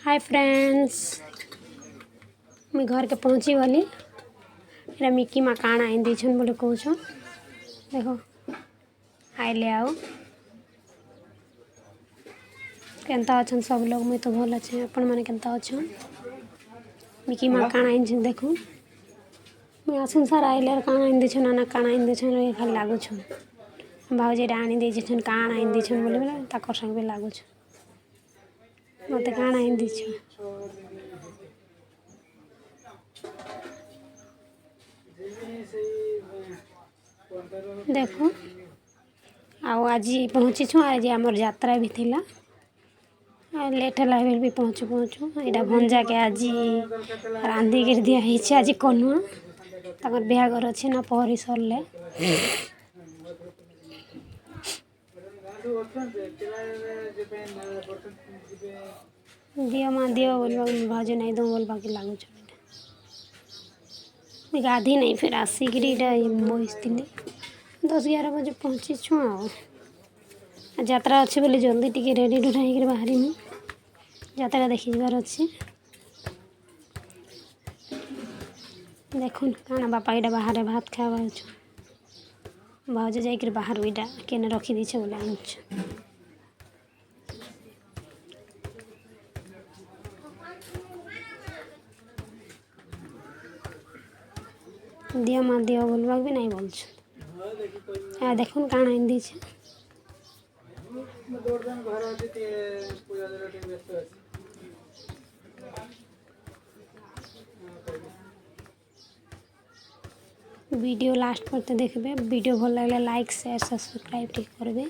Hi friends, मैं घर के पहुँची गली। मेरा मिकी माँ काण आई दीछन बोले कहूँ। देखो आइले आओ केनता अच्छन सब लोग। मुई तो भल अच्छे, अपन मैंने केनता अच्छन। मिकी माँ काण आई देखो। मुई आसन सार आइले काण आई दीछन नाना काण आई दीछन ये खाली लागुछन। भाउजी आनी दीछन काण आई दीछन बोले बोले ताकर संग भी लागुछ। मते काण आई दीछन देखो। आओ आज पहुँची छु। आज आमर यात्रा भी थिला। लेट है भी पहुँचू पहुँचू यहाँ भंजा के आज रांधि कर दिया है। आज कनुआ तक बिहाघर अच्छे ना पहरी सरले दियो माँ दियो बोलवा भाज नहीं दो बोलवा के लागू। गाधी नहीं फिर आसिक बसती 10-11 बजे पहुँची छु। यात्रा अच्छे बोले जल्दी टी रेडी ढुढा होकर बाहरी मुँ यात्रा देखी जबार अच्छे। देखुन काना बापा इटा बाहर भात खावा भाज जाकर बाहर इटा केने रखी दीछे बोले आनुछ। दिया माँ दिया बोलवा भी नहीं बोल देखुन काण आई दीछे। वीडियो लास्ट पर देखबे। वीडियो भल लगे लाइक शेयर सब्सक्राइब ठीक करबे।